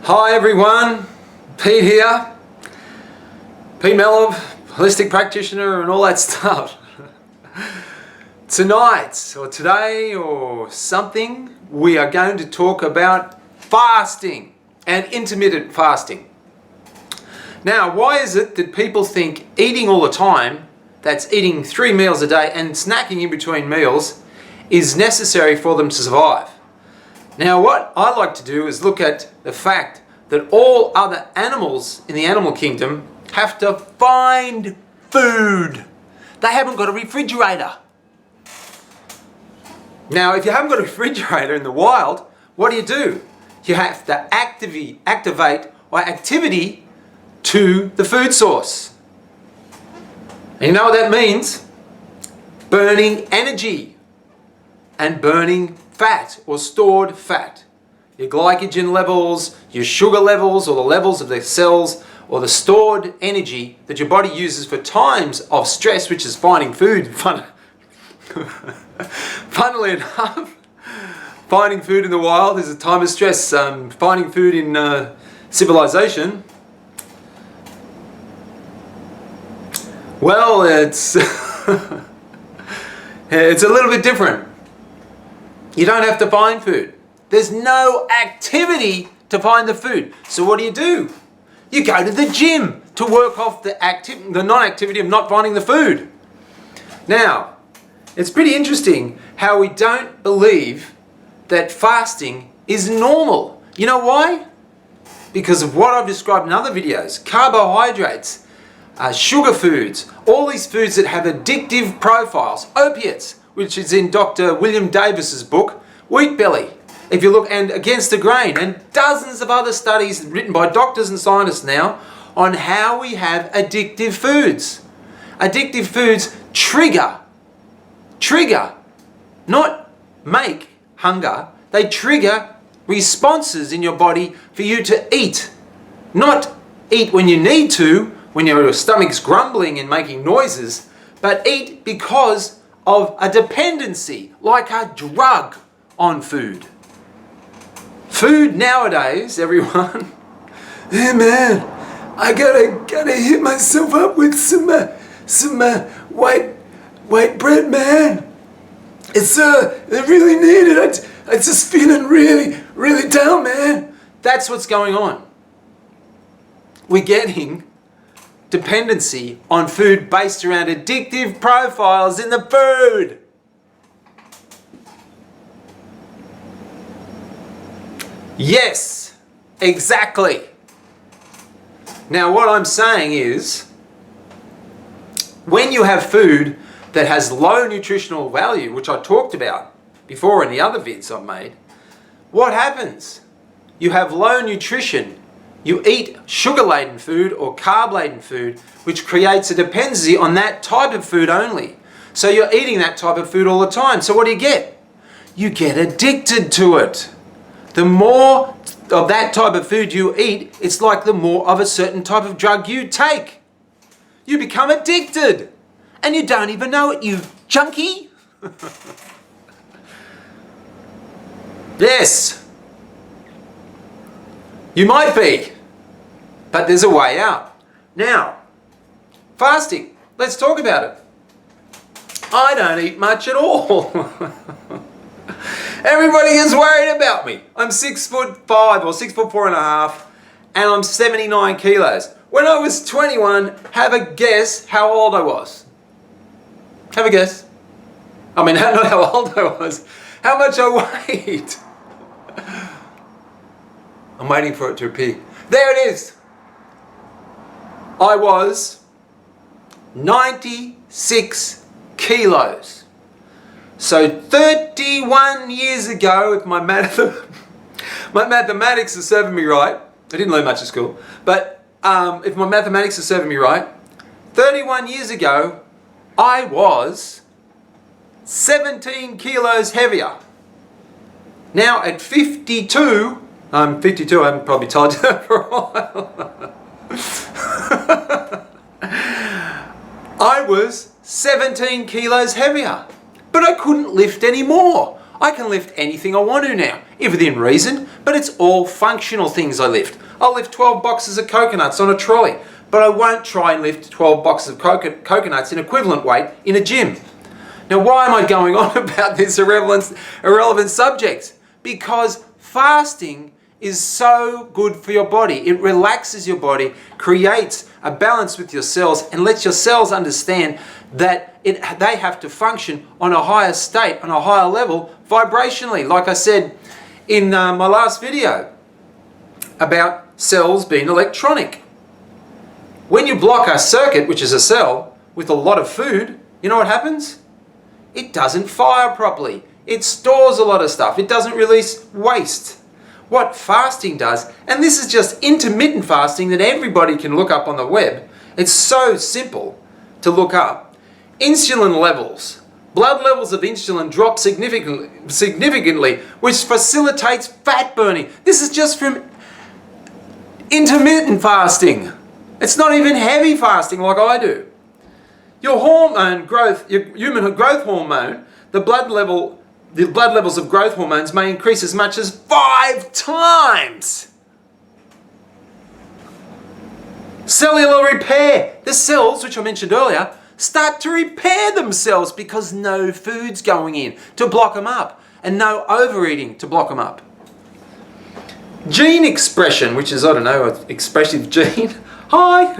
Hi everyone, Pete here. Pete Melov, wholistic practitioner and all that stuff. Tonight or today or something, we are going to talk about fasting and intermittent fasting. Now, why is it that people think eating all the time, that's eating 3 meals a day and snacking in between meals, is necessary for them to survive? Now, what I like to do is look at the fact that all other animals in the animal kingdom have to find food. They haven't got a refrigerator. Now, if you haven't got a refrigerator in the wild, what do? You have to activate activity to the food source. And you know what that means? Burning energy and burning fat or stored fat. Your glycogen levels, your sugar levels, or the levels of the cells, or the stored energy that your body uses for times of stress, which is finding food. Funnily enough, finding food in the wild is a time of stress. Finding food in civilization, well, it's it's a little bit different. You don't have to find food. There's no activity to find the food. So what do? You go to the gym to work off the non-activity of not finding the food. Now, it's pretty interesting how we don't believe that fasting is normal. You know why? Because of what I've described in other videos. Carbohydrates, sugar foods, all these foods that have addictive profiles, opiates, which is in Dr. William Davis's book, Wheat Belly. If you look, and Against the Grain, and dozens of other studies written by doctors and scientists now on how we have addictive foods. Addictive foods trigger, not make hunger. They trigger responses in your body for you to eat. Not eat when you need to, when your stomach's grumbling and making noises, but eat because of a dependency, like a drug on food. Food nowadays, everyone. Hey man, I gotta hit myself up with some white bread, man. It's I really need it. I'm just feeling really down, man. That's what's going on. We're getting dependency on food based around addictive profiles in the food. Yes, exactly. Now what I'm saying is, when you have food that has low nutritional value, which I talked about before in the other vids I've made, what happens? You have low nutrition. You eat sugar-laden food or carb-laden food, which creates a dependency on that type of food only. So you're eating that type of food all the time. So what do? You get addicted to it. The more of that type of food you eat, it's like the more of a certain type of drug you take. You become addicted. And you don't even know it, you junkie. Yes. You might be. But there's a way out. Now, fasting. Let's talk about it. I don't eat much at all. Everybody is worried about me. I'm 6'5" or 6'4.5", and I'm 79 kilos. When I was 21, have a guess how old I was. Have a guess. I mean, not how old I was, how much I weighed. I'm waiting for it to appear. There it is. I was 96 kilos. So 31 years ago, if my mathematics is serving me right, I didn't learn much at school, but if my mathematics is serving me right, 31 years ago, I was 17 kilos heavier. Now at 52, I'm 52, I haven't probably told you that for a while. I was 17 kilos heavier. But I couldn't lift anymore. I can lift anything I want to now, if within reason, but it's all functional things I lift. I'll lift 12 boxes of coconuts on a trolley, but I won't try and lift 12 boxes of coconuts in equivalent weight in a gym. Now, why am I going on about this irrelevant subject? Because fasting is so good for your body. It relaxes your body, creates a balance with your cells, and lets your cells understand that they have to function on a higher state, on a higher level, vibrationally. Like I said in my last video about cells being electronic. When you block a circuit, which is a cell, with a lot of food, you know what happens? It doesn't fire properly. It stores a lot of stuff. It doesn't release waste. What fasting does, and this is just intermittent fasting that everybody can look up on the web. It's so simple to look up. Insulin levels, blood levels of insulin drop significantly, which facilitates fat burning. This is just from intermittent fasting. It's not even heavy fasting like I do. Your hormone growth, your human growth hormone, the blood levels of growth hormones may increase as much as 5 times. Cellular repair. The cells, which I mentioned earlier, start to repair themselves because no food's going in to block them up and no overeating to block them up. Gene expression, which is, I don't know, an expressive gene. Hi!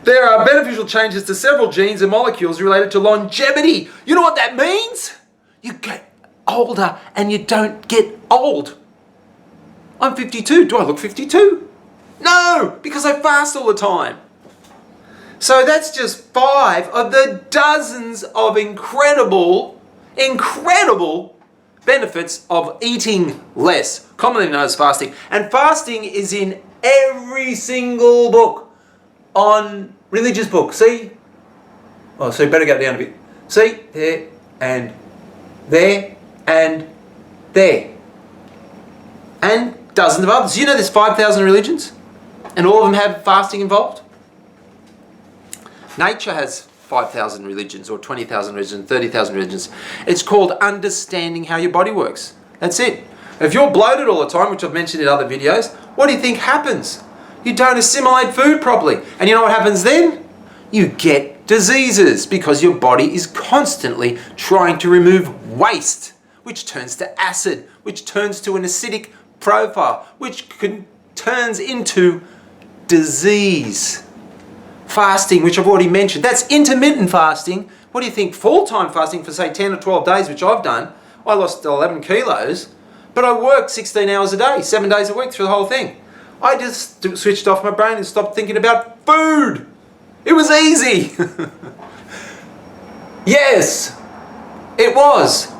There are beneficial changes to several genes and molecules related to longevity. You know what that means? You get older and you don't get old. I'm 52. Do I look 52? No, because I fast all the time. So that's just 5 of the dozens of incredible benefits of eating less, commonly known as fasting. And fasting is in every single book on religious book. See? Oh, so you better go down a bit. See? There and there and there. And dozens of others. You know there's 5,000 religions? And all of them have fasting involved? Nature has 5,000 religions or 20,000 religions, 30,000 religions. It's called understanding how your body works. That's it. If you're bloated all the time, which I've mentioned in other videos, what do you think happens? You don't assimilate food properly. And you know what happens then? You get diseases because your body is constantly trying to remove waste, which turns to acid, which turns to an acidic profile, which turns into disease. Fasting, which I've already mentioned, that's intermittent fasting. What do you think? Full-time fasting for say 10 or 12 days, which I've done, I lost 11 kilos, but I worked 16 hours a day, 7 days a week through the whole thing. I just switched off my brain and stopped thinking about food. It was easy. Yes, it was.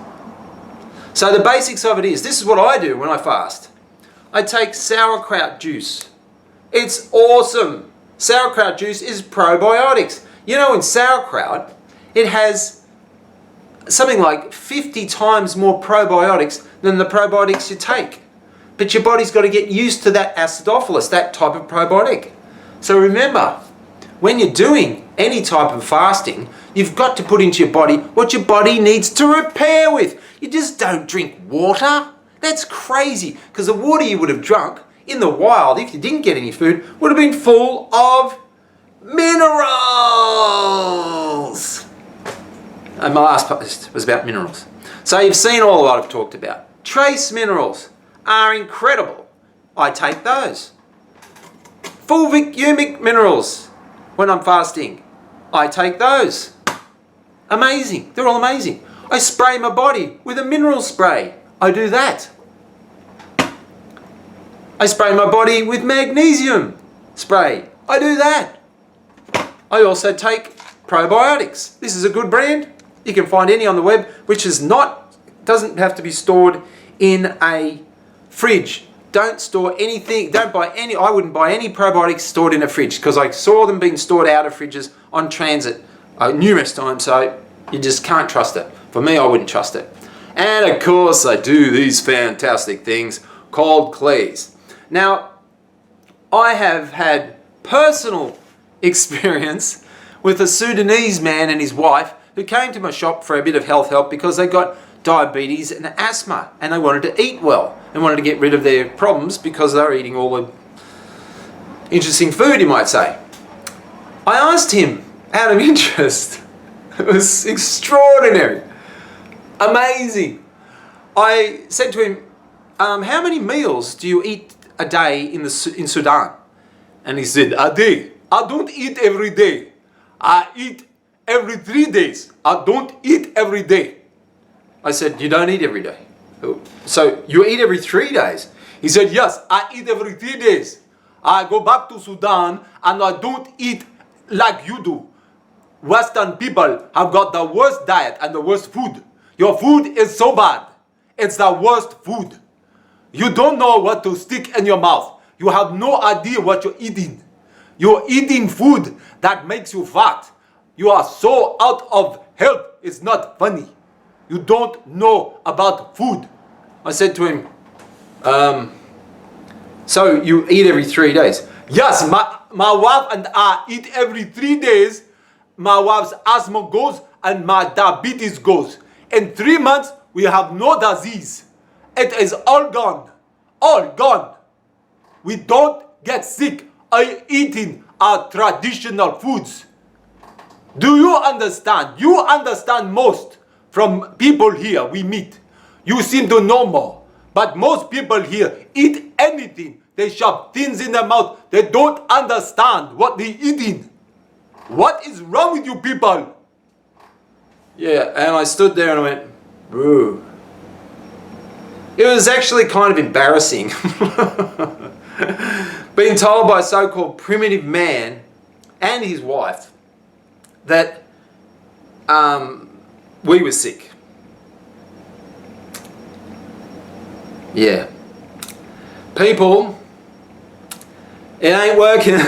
So the basics of it is, this is what I do when I fast. I take sauerkraut juice. It's awesome. Sauerkraut juice is probiotics. You know, in sauerkraut, it has something like 50 times more probiotics than the probiotics you take. But your body's got to get used to that acidophilus, that type of probiotic. So remember, when you're doing any type of fasting, you've got to put into your body what your body needs to repair with. You just don't drink water. That's crazy, because the water you would have drunk in the wild, if you didn't get any food, would have been full of minerals. And my last post was about minerals. So you've seen all that I've talked about. Trace minerals are incredible. I take those. Fulvic minerals when I'm fasting. I take those. Amazing. They're all amazing. I spray my body with a mineral spray. I do that. I spray my body with magnesium spray. I do that. I also take probiotics. This is a good brand. You can find any on the web, which doesn't have to be stored in a fridge. Don't store anything, don't buy any, I wouldn't buy any probiotics stored in a fridge, because I saw them being stored out of fridges on transit numerous times, so you just can't trust it. For me, I wouldn't trust it. And of course, I do these fantastic things called clees. Now, I have had personal experience with a Sudanese man and his wife who came to my shop for a bit of health help because they got diabetes and asthma, and they wanted to eat well and wanted to get rid of their problems because they were eating all the interesting food, you might say. I asked him out of interest. It was extraordinary, amazing. I said to him, how many meals do you eat a day in Sudan? And he said, a day. I don't eat every day. I eat every 3 days. I don't eat every day. I said, you don't eat every day. So you eat every 3 days? He said, yes, I eat every 3 days. I go back to Sudan and I don't eat like you do. Western people have got the worst diet and the worst food. Your food is so bad. It's the worst food. You don't know what to stick in your mouth. You have no idea what you're eating. You're eating food that makes you fat. You are so out of health, it's not funny. You don't know about food. I said to him, so you eat every 3 days? Yes, my wife and I eat every 3 days. My wife's asthma goes and my diabetes goes. In 3 months, we have no disease. It is all gone. All gone. We don't get sick eating our traditional foods. Do you understand? You understand most from people here we meet. You seem to know more. But most people here eat anything. They shove things in their mouth. They don't understand what they're eating. What is wrong with you people? Yeah, and I stood there and I went, boo. It was actually kind of embarrassing. Being told by a so-called primitive man and his wife that we were sick. Yeah. People, it ain't working.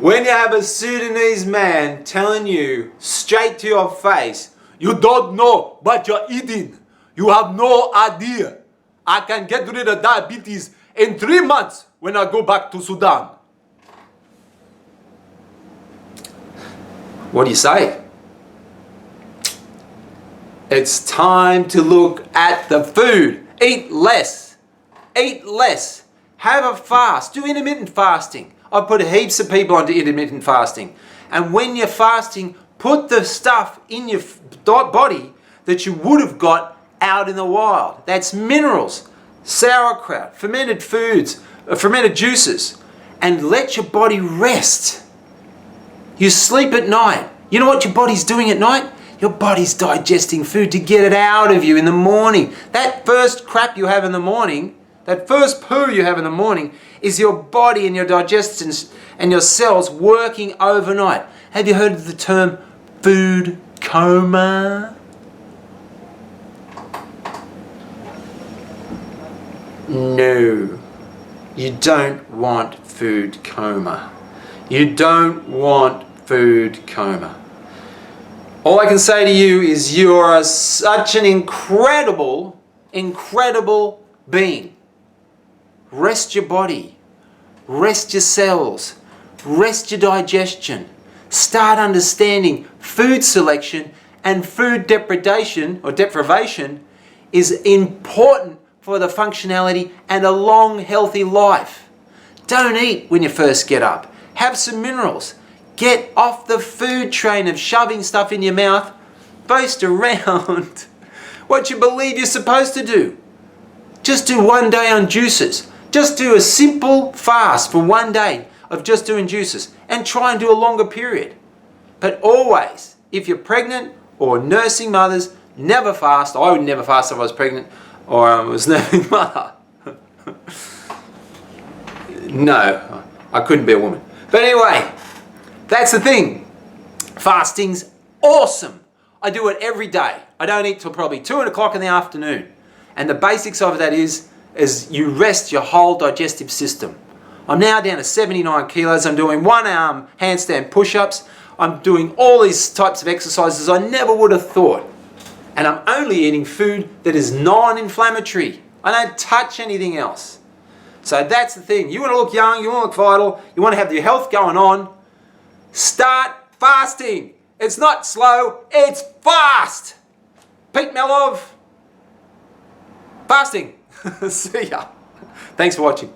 When you have a Sudanese man telling you straight to your face, you don't know what you're eating. You have no idea. I can get rid of diabetes in 3 months when I go back to Sudan. What do you say? It's time to look at the food. Eat less. Eat less. Have a fast. Do intermittent fasting. I've put heaps of people onto intermittent fasting. And when you're fasting, put the stuff in your body that you would have got out in the wild. That's minerals, sauerkraut, fermented foods, fermented juices. And let your body rest. You sleep at night. You know what your body's doing at night? Your body's digesting food to get it out of you in the morning. That first crap you have in the morning, that first poo you have in the morning, is your body and your digestion and your cells working overnight. Have you heard of the term food coma? No, you don't want food coma. You don't want food coma. All I can say to you is you are such an incredible being. Rest your body, rest your cells, rest your digestion. Start understanding food selection and food deprivation is important for the functionality and a long, healthy life. Don't eat when you first get up. Have some minerals. Get off the food train of shoving stuff in your mouth. Boast around what you believe you're supposed to do. Just do 1 day on juices. Just do a simple fast for 1 day of just doing juices and try and do a longer period. But always, if you're pregnant or nursing mothers, never fast. I would never fast if I was pregnant or I was nursing mother. No, I couldn't be a woman. But anyway, that's the thing. Fasting's awesome. I do it every day. I don't eat till probably 2 o'clock in the afternoon. And the basics of that is you rest your whole digestive system. I'm now down to 79 kilos. I'm doing 1 arm handstand push-ups. I'm doing all these types of exercises I never would have thought. And I'm only eating food that is non-inflammatory. I don't touch anything else. So that's the thing. You want to look young, you want to look vital, you want to have your health going on, start fasting. It's not slow, it's fast. Pete Melov, fasting. See ya. Thanks for watching.